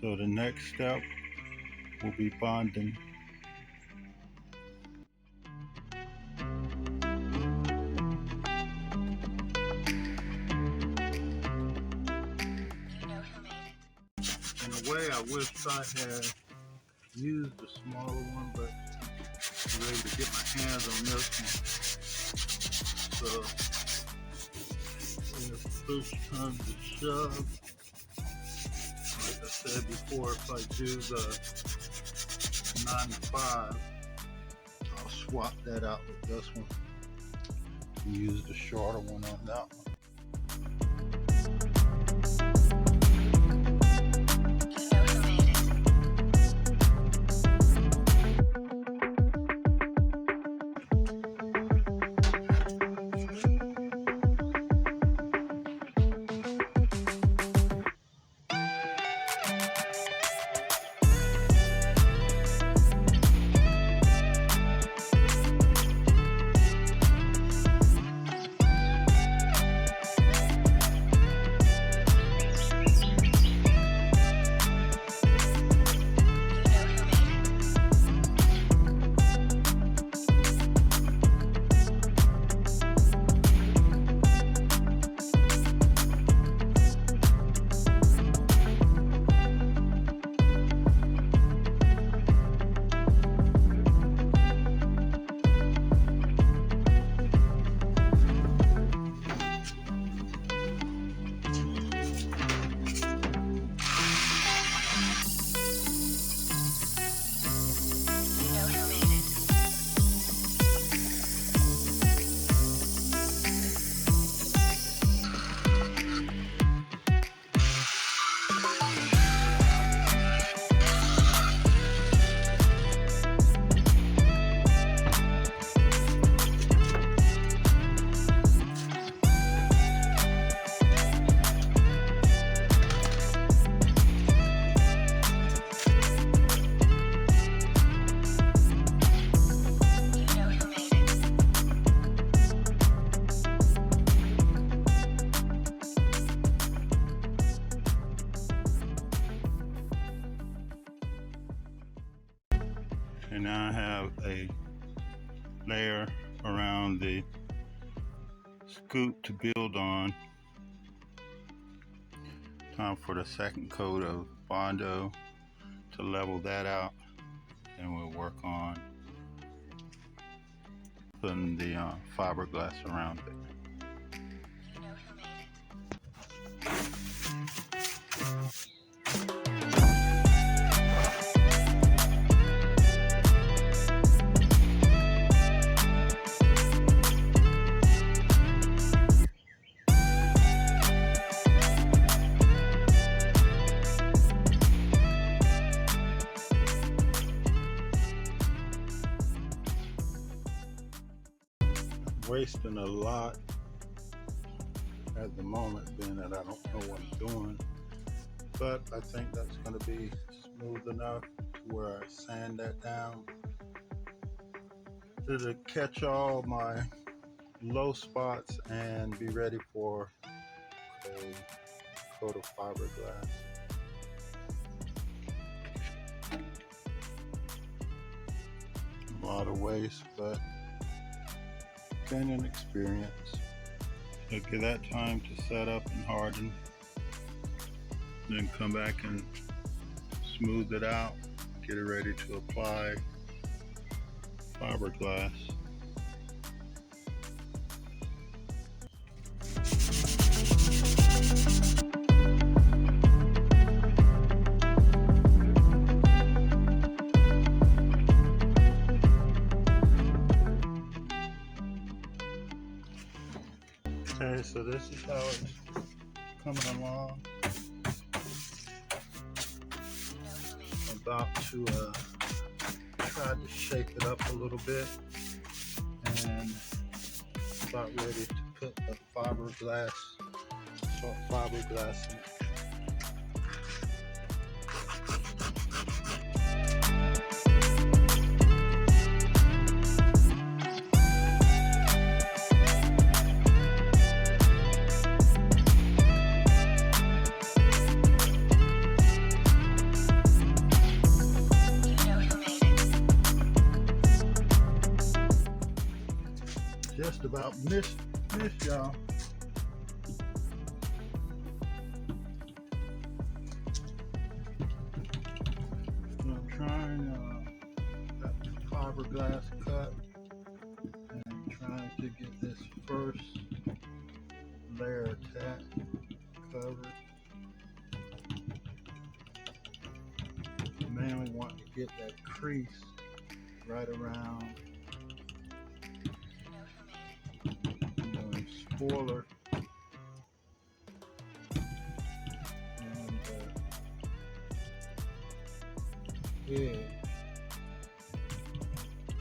So the next step will be bonding. In a way, I wish I had used the smaller one, but I was able to get my hands on this one. So if push comes to shove, like I said before, if I do the 9.5, I'll swap that out with this one and use the shorter one on that one. And now I have a layer around the scoop to build on. Time for the second coat of bondo to level that out, and we'll work on putting the fiberglass around it. Wasting a lot at the moment, being that I don't know what I'm doing, but I think that's going to be smooth enough to where I sand that down to catch all my low spots and be ready for a coat of fiberglass. A lot of waste, but gaining experience. So give that time to set up and harden, then come back and smooth it out, get it ready to apply fiberglass. Okay, so this is how it's coming along. I'm about to try to shape it up a little bit, and about ready to put the fiberglass, short fiberglass in it. just about missed y'all. So I'm trying that fiberglass cut and trying to get this first layer of tack covered. Mainly want to get that crease right around the spoiler and edge.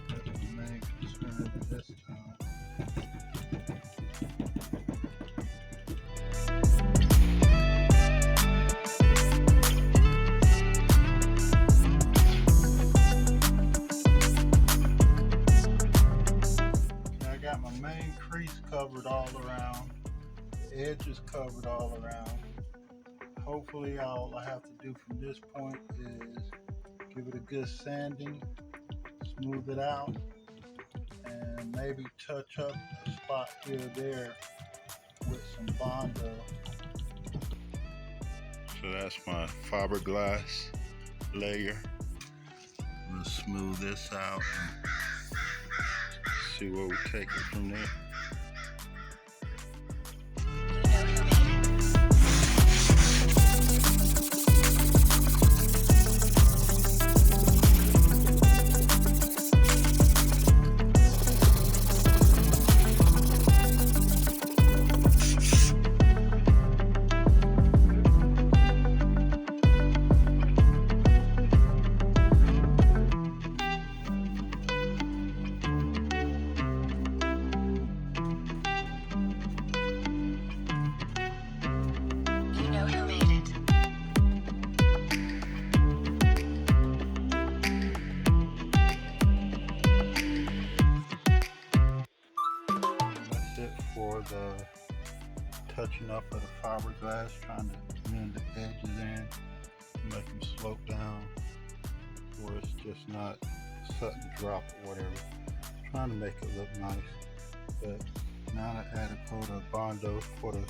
That's the main concern this time. I got my main crease covered all around, the edges covered all around. Hopefully all I have to do from this point is give it a good sanding, smooth it out, and maybe touch up a spot here or there with some bondo. So that's my fiberglass layer. I'm gonna smooth this out and see where we take it from there. For the touching up of the fiberglass, trying to mend the edges in, make them slope down where it's just not sudden drop or whatever. Trying to make it look nice, but now to add a coat of bondo for the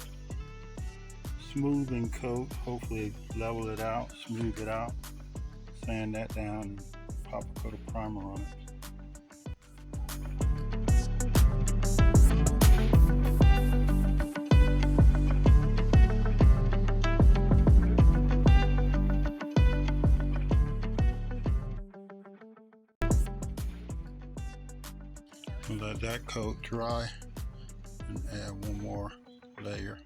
smoothing coat, hopefully level it out, smooth it out, sand that down, and pop a coat of primer on it. Let that coat dry and add one more layer.